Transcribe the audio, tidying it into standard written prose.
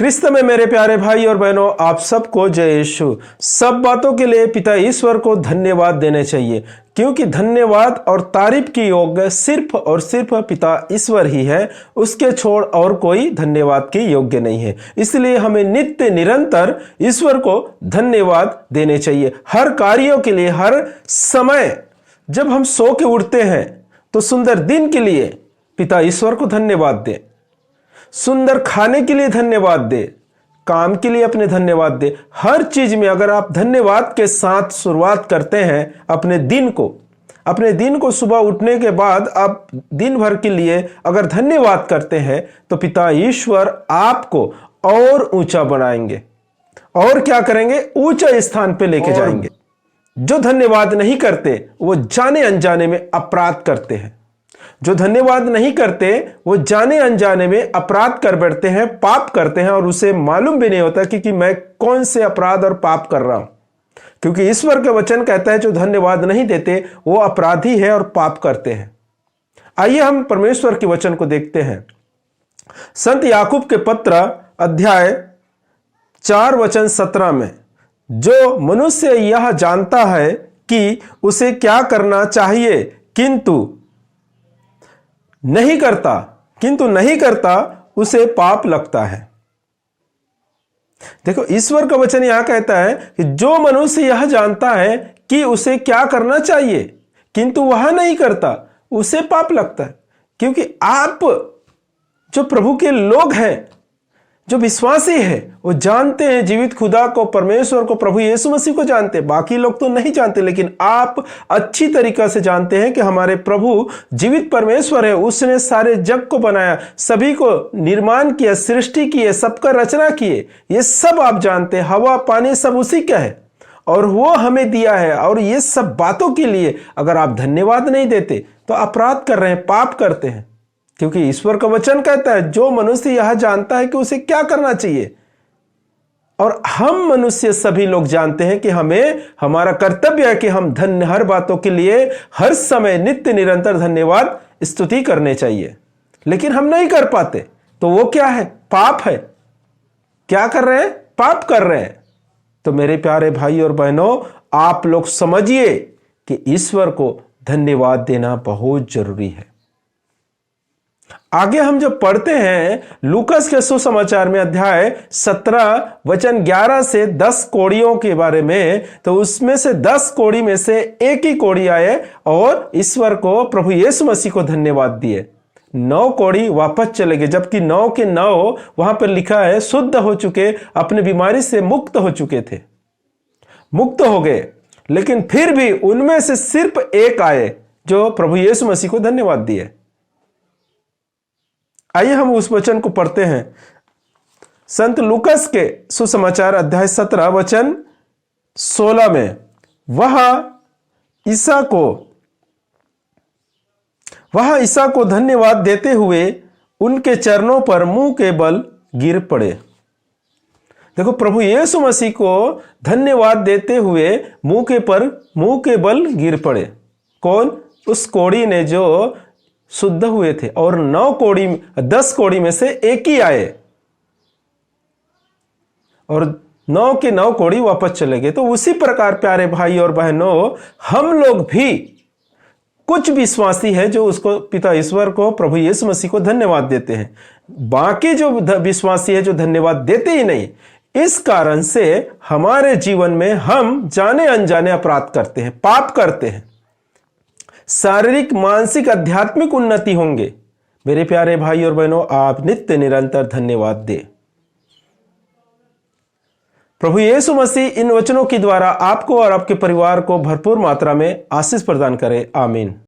क्रिस्त में मेरे प्यारे भाई और बहनों, आप सबको जय यीशु। सब बातों के लिए पिता ईश्वर को धन्यवाद देने चाहिए, क्योंकि धन्यवाद और तारीफ की योग्य सिर्फ और सिर्फ पिता ईश्वर ही है। उसके छोड़ और कोई धन्यवाद के योग्य नहीं है। इसलिए हमें नित्य निरंतर ईश्वर को धन्यवाद देने चाहिए, हर कार्यों के लिए, हर समय। जब हम सो के उठते हैं तो सुंदर दिन के लिए पिता ईश्वर को धन्यवाद दें, सुंदर खाने के लिए धन्यवाद दे, काम के लिए अपने धन्यवाद दे। हर चीज में अगर आप धन्यवाद के साथ शुरुआत करते हैं अपने दिन को सुबह उठने के बाद आप दिन भर के लिए अगर धन्यवाद करते हैं तो पिता ईश्वर आपको और ऊंचा बनाएंगे और क्या करेंगे, ऊंचा स्थान पे लेके जाएंगे। जो धन्यवाद नहीं करते वो जाने अनजाने में अपराध करते हैं। जो धन्यवाद नहीं करते वो जाने अनजाने में अपराध कर बैठते हैं, पाप करते हैं, और उसे मालूम भी नहीं होता कि मैं कौन से अपराध और पाप कर रहा हूं। क्योंकि ईश्वर का वचन कहता है जो धन्यवाद नहीं देते वो अपराधी है और पाप करते हैं। आइए हम परमेश्वर के वचन को देखते हैं। संत याकूब के पत्र अध्याय 4 वचन 17 में, जो मनुष्य यह जानता है कि उसे क्या करना चाहिए किंतु नहीं करता उसे पाप लगता है। देखो, ईश्वर का वचन यहां कहता है कि जो मनुष्य यह जानता है कि उसे क्या करना चाहिए किंतु वह नहीं करता उसे पाप लगता है। क्योंकि आप जो प्रभु के लोग हैं, जो विश्वासी है, वो जानते हैं जीवित खुदा को, परमेश्वर को, प्रभु यीशु मसीह को जानते हैं। बाकी लोग तो नहीं जानते, लेकिन आप अच्छी तरीका से जानते हैं कि हमारे प्रभु जीवित परमेश्वर है। उसने सारे जग को बनाया, सभी को निर्माण किया, सृष्टि की है, सबका रचना किए, ये सब आप जानते हैं। हवा पानी सब उसी का है और वो हमें दिया है। और ये सब बातों के लिए अगर आप धन्यवाद नहीं देते तो अपराध कर रहे हैं, पाप करते हैं। क्योंकि ईश्वर का वचन कहता है जो मनुष्य यह जानता है कि उसे क्या करना चाहिए। और हम मनुष्य सभी लोग जानते हैं कि हमारा कर्तव्य है कि हम हर बातों के लिए हर समय नित्य निरंतर धन्यवाद स्तुति करने चाहिए, लेकिन हम नहीं कर पाते। तो वो क्या है? पाप है। क्या कर रहे हैं? पाप कर रहे हैं। तो मेरे प्यारे भाई और बहनों, आप लोग समझिए कि ईश्वर को धन्यवाद देना बहुत जरूरी है। आगे हम जब पढ़ते हैं लूकास के सुसमाचार में अध्याय 17 वचन 11 से 10 कोड़ियों के बारे में, तो उसमें से 10 कोड़ी में से एक ही कोड़ी आए और ईश्वर को, प्रभु यीशु मसीह को धन्यवाद दिए। 9 कोड़ी वापस चले गए, जबकि 9 के 9 वहां पर लिखा है शुद्ध हो चुके, अपने बीमारी से मुक्त हो चुके थे, मुक्त हो गए। लेकिन फिर भी उनमें से सिर्फ एक आए जो प्रभु यीशु मसीह को धन्यवाद दिए। आइए हम उस वचन को पढ़ते हैं। संत लूकास के सुसमाचार अध्याय 17 वचन 16 में, वह ईसा को धन्यवाद देते हुए उनके चरणों पर मुंह के बल गिर पड़े। देखो, प्रभु यीशु मसीह को धन्यवाद देते हुए मुंह के बल गिर पड़े। कौन? उस कोड़ी ने जो शुद्ध हुए थे, और 10 कोड़ी में से एक ही आए और 9 के 9 कोड़ी वापस चले गए। तो उसी प्रकार प्यारे भाई और बहनों, हम लोग भी कुछ विश्वासी हैं जो उसको, पिता ईश्वर को, प्रभु यीशु मसीह को धन्यवाद देते हैं। बाकी जो विश्वासी है जो धन्यवाद देते ही नहीं। इस कारण से हमारे जीवन में हम जाने अनजाने अपराध करते हैं, पाप करते हैं। शारीरिक, मानसिक, आध्यात्मिक उन्नति होंगे। मेरे प्यारे भाई और बहनों, आप नित्य निरंतर धन्यवाद दें। प्रभु यीशु मसीह इन वचनों के द्वारा आपको और आपके परिवार को भरपूर मात्रा में आशीष प्रदान करे। आमीन।